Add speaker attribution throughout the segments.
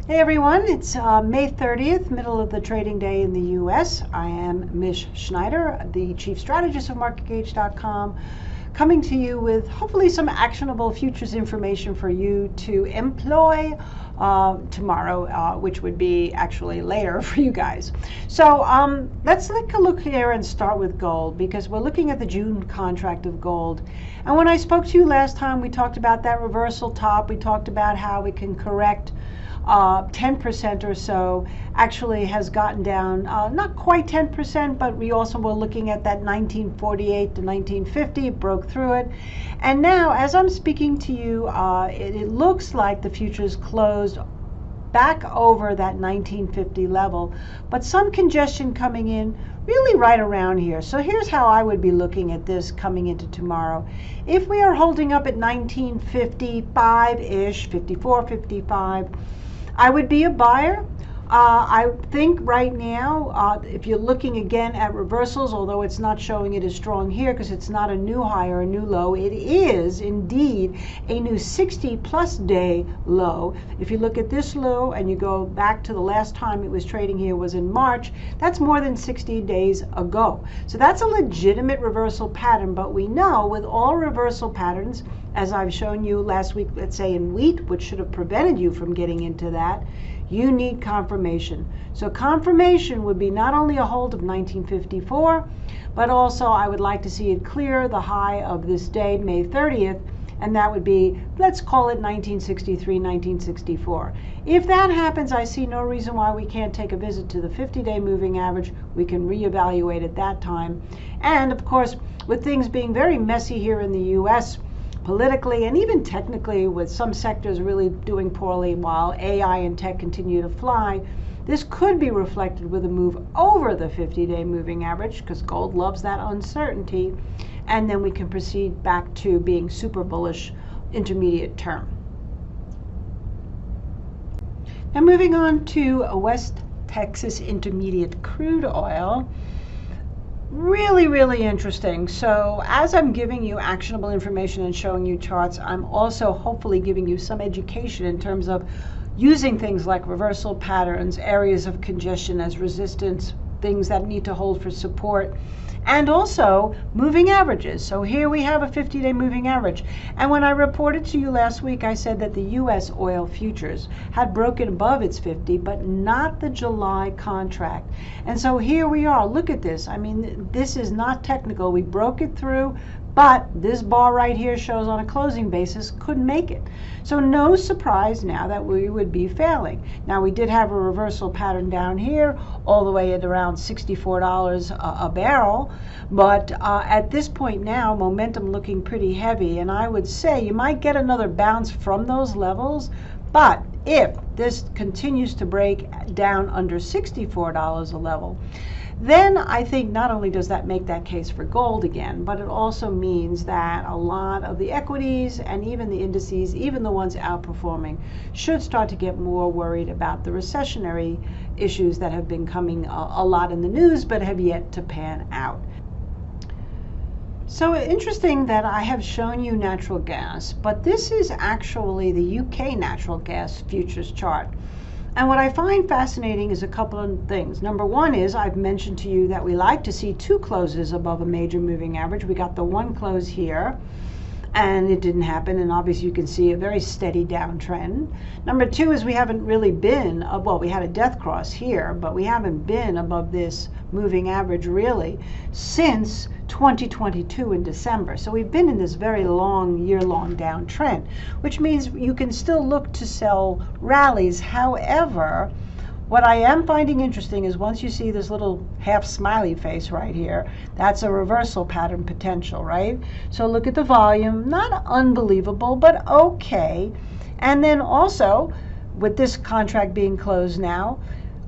Speaker 1: Hey everyone, it's May 30th, middle of the trading day in the US. I am Mish Schneider, the Chief Strategist of MarketGauge.com, coming to you with hopefully some actionable futures information for you to employ tomorrow, which would be actually later for you guys. So let's take a look here and start with gold, because we're looking at the June contract of gold. And when I spoke to you last time, we talked about that reversal top. We talked about how we can correct 10% or so, actually has gotten down, not quite 10%, but we also were looking at that 1948 to 1950, broke through it. And now, as I'm speaking to you, it looks like the futures closed back over that 1950 level, but some congestion coming in really right around here. So here's how I would be looking at this coming into tomorrow. If we are holding up at 1955-ish, 54, 55, I would be a buyer. I think right now, if you're looking again at reversals, although it's not showing it as strong here because it's not a new high or a new low, it is indeed a new 60-plus day low. If you look at this low and you go back to the last time it was trading here was in March, that's more than 60 days ago. So that's a legitimate reversal pattern, but we know with all reversal patterns, as I've shown you last week, let's say in wheat, which should have prevented you from getting into that, you need confirmation. So confirmation would be not only a hold of 1954, but also I would like to see it clear the high of this day, May 30th, and that would be, let's call it 1963, 1964. If that happens, I see no reason why we can't take a visit to the 50-day moving average. We can reevaluate at that time. And of course, with things being very messy here in the US, politically and even technically, with some sectors really doing poorly while AI and tech continue to fly, this could be reflected with a move over the 50-day moving average, because gold loves that uncertainty, and then we can proceed back to being super bullish intermediate term. Now moving on to West Texas Intermediate crude oil. Really interesting. So as I'm giving you actionable information and showing you charts, I'm also hopefully giving you some education in terms of using things like reversal patterns, areas of congestion as resistance, things that need to hold for support, and also moving averages. So here we have a 50-day moving average. And when I reported to you last week, I said that the US oil futures had broken above its 50, but not the July contract. And so here we are. Look at this. I mean, this is not technical. We broke it through, but this bar right here shows on a closing basis couldn't make it. So no surprise now that we would be failing. Now we did have a reversal pattern down here all the way at around $64 a barrel, but at this point now momentum looking pretty heavy, and I would say you might get another bounce from those levels, but if this continues to break down under $64 a level, then I think not only does that make that case for gold again, but it also means that a lot of the equities and even the indices, even the ones outperforming, should start to get more worried about the recessionary issues that have been coming a lot in the news but have yet to pan out. So interesting that I have shown you natural gas, but this is actually the UK natural gas futures chart. And what I find fascinating is a couple of things. Number one is I've mentioned to you that we like to see two closes above a major moving average. We got the one close here, and it didn't happen, and obviously you can see a very steady downtrend. Number two is we haven't really been, well, we had a death cross here, but we haven't been above this moving average really since 2022 in December. So we've been in this very long, year-long downtrend, which means you can still look to sell rallies. However, what I am finding interesting is once you see this little half smiley face right here, that's a reversal pattern potential, right? So look at the volume, not unbelievable, but okay. And then also, with this contract being closed now,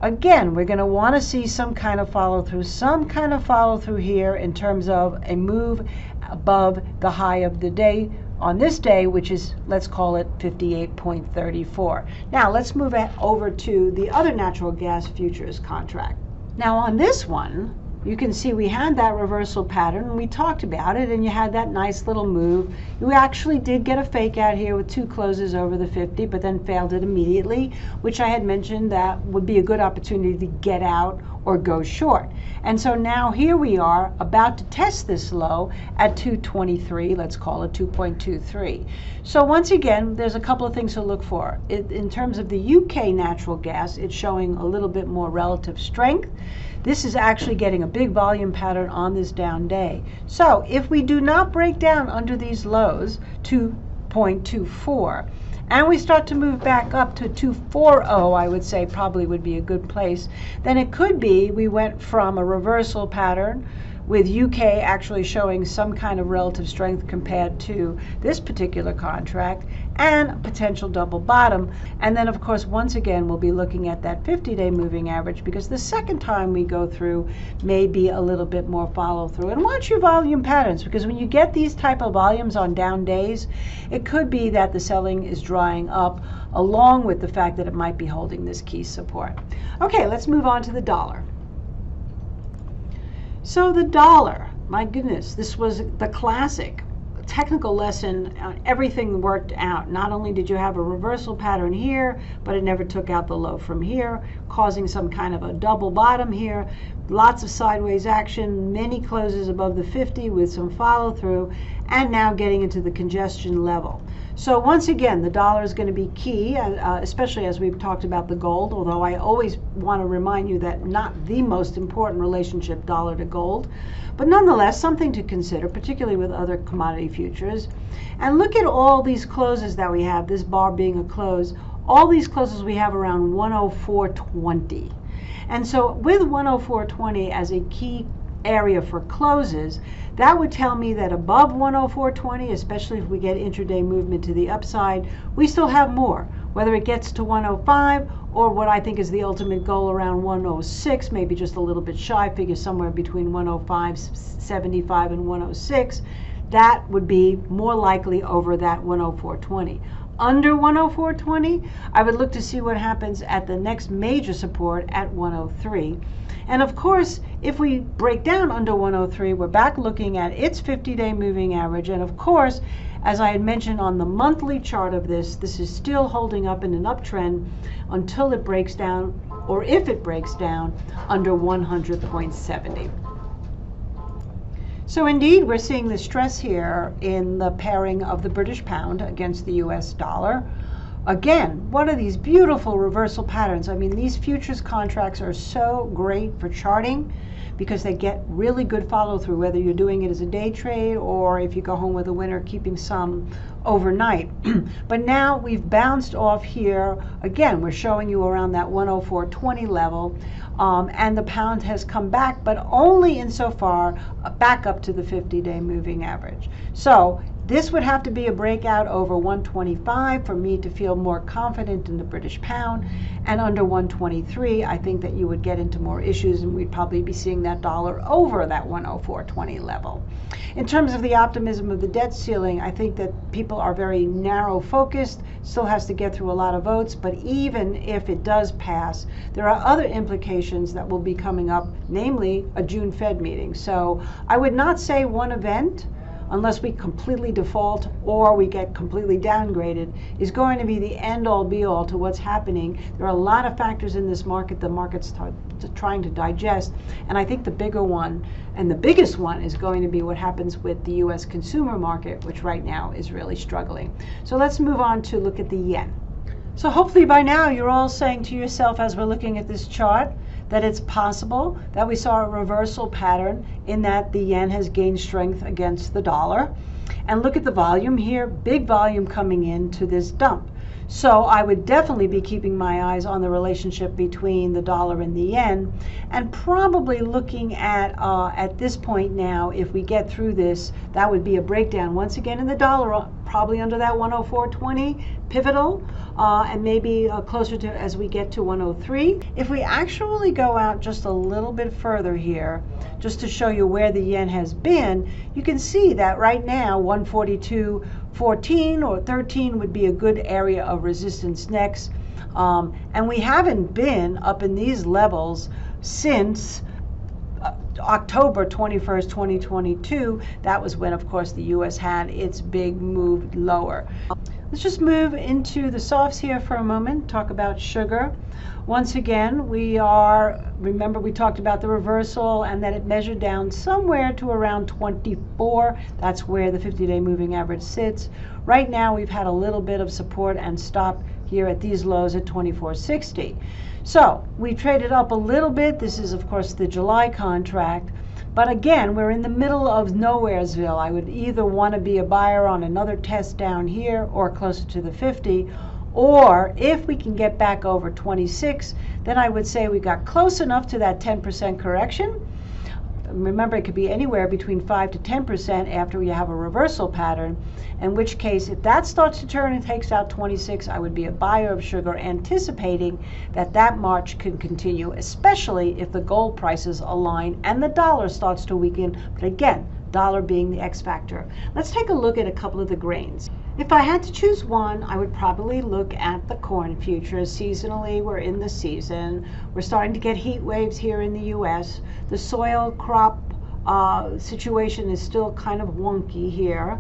Speaker 1: again, we're going to want to see some kind of follow through here in terms of a move above the high of the day on this day, which is, let's call it 58.34. Now let's move over to the other natural gas futures contract. Now on this one, you can see we had that reversal pattern and we talked about it, and you had that nice little move. You actually did get a fake out here with 2 closes over the 50, but then failed it immediately, which I had mentioned that would be a good opportunity to get out or go short. And so now here we are about to test this low at 223, let's call it 2.23. So once again, there's a couple of things to look for. In terms of the UK natural gas, it's showing a little bit more relative strength. This is actually getting a big volume pattern on this down day. So if we do not break down under these lows, 2.24, and we start to move back up to 240, I would say probably would be a good place, then it could be we went from a reversal pattern with UK actually showing some kind of relative strength compared to this particular contract, and a potential double bottom. And then of course once again we'll be looking at that 50-day moving average, because the second time we go through may be a little bit more follow through. And watch your volume patterns, because when you get these type of volumes on down days, it could be that the selling is drying up, along with the fact that it might be holding this key support. Okay, let's move on to the dollar. So the dollar, my goodness, this was the classic technical lesson. Everything worked out. Not only did you have a reversal pattern here, but it never took out the low from here, causing some kind of a double bottom here. Lots of sideways action, many closes above the 50 with some follow through, and now getting into the congestion level. So once again, the dollar is going to be key, especially as we've talked about the gold, although I always want to remind you that not the most important relationship, dollar to gold, but nonetheless something to consider, particularly with other commodity futures. And look at all these closes that we have, this bar being a close. All these closes we have around 104.20. And so with 104.20 as a key area for closes, that would tell me that above 104.20, especially if we get intraday movement to the upside, we still have more. Whether it gets to 105 or what I think is the ultimate goal around 106, maybe just a little bit shy, figure somewhere between 105.75 and 106, that would be more likely over that 104.20. Under 104.20, I would look to see what happens at the next major support at 103. And of course, if we break down under 103, we're back looking at its 50-day moving average. And of course, as I had mentioned on the monthly chart of this is still holding up in an uptrend until it breaks down, or if it breaks down, under 100.70. So indeed, we're seeing the stress here in the pairing of the British pound against the US dollar. Again, what are these beautiful reversal patterns? I mean, these futures contracts are so great for charting because they get really good follow through, whether you're doing it as a day trade or if you go home with a winner, keeping some overnight. But now we've bounced off here. Again, we're showing you around that 104.20 level. And the pound has come back, but only insofar back up to the 50-day moving average. So this would have to be a breakout over 125 for me to feel more confident in the British pound. And under 123, I think that you would get into more issues, and we'd probably be seeing that dollar over that 104.20 level. In terms of the optimism of the debt ceiling, I think that people are very narrow focused, still has to get through a lot of votes, but even if it does pass, there are other implications that will be coming up, namely a June Fed meeting. So I would not say one event, unless we completely default or we get completely downgraded, is going to be the end-all be-all to what's happening. There are a lot of factors in this market the market's trying to digest, and I think the bigger one and the biggest one is going to be what happens with the U.S. consumer market, which right now is really struggling. So let's move on to look at the yen. So hopefully by now you're all saying to yourself, as we're looking at this chart, that it's possible that we saw a reversal pattern in that the yen has gained strength against the dollar. And look at the volume here, big volume coming into this dump. So I would definitely be keeping my eyes on the relationship between the dollar and the yen, and probably looking at this point now, if we get through this, that would be a breakdown once again in the dollar, probably under that 104.20 pivotal, and maybe closer to as we get to 103. If we actually go out just a little bit further here, just to show you where the yen has been, you can see that right now 142.14 or 13 would be a good area of resistance next. And we haven't been up in these levels since October 21st, 2022, that was when, of course, the U.S. had its big move lower. Let's just move into the softs here for a moment, talk about sugar. Once again, remember we talked about the reversal and that it measured down somewhere to around 24. That's where the 50-day moving average sits. Right now, we've had a little bit of support and stop here at these lows at 24.60. So we traded up a little bit. This is, of course, the July contract. But again, we're in the middle of nowheresville. I would either want to be a buyer on another test down here or closer to the 50, or if we can get back over 26, then I would say we got close enough to that 10% correction. Remember, it could be anywhere between 5 to 10% after we have a reversal pattern, in which case, if that starts to turn and takes out 26, I would be a buyer of sugar, anticipating that that march can continue, especially if the gold prices align and the dollar starts to weaken. But again, dollar being the X factor. Let's take a look at a couple of the grains. If I had to choose one, I would probably look at the corn futures. Seasonally, we're in the season. We're starting to get heat waves here in the U.S. The soil crop situation is still kind of wonky here.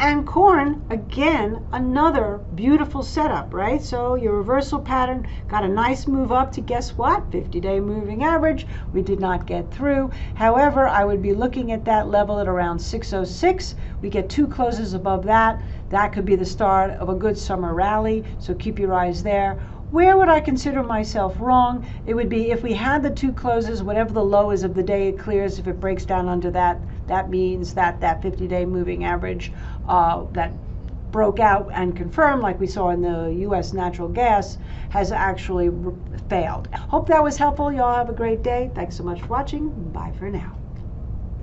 Speaker 1: And corn, again, another beautiful setup, right? So your reversal pattern got a nice move up to, guess what? 50-day moving average. We did not get through. However, I would be looking at that level at around 606. We get 2 closes above that. That could be the start of a good summer rally, so keep your eyes there. Where would I consider myself wrong? It would be if we had the 2 closes, whatever the low is of the day, it clears. If it breaks down under that, that means that that 50-day moving average that broke out and confirmed, like we saw in the U.S. natural gas, has actually failed. Hope that was helpful. Y'all have a great day. Thanks so much for watching. Bye for now.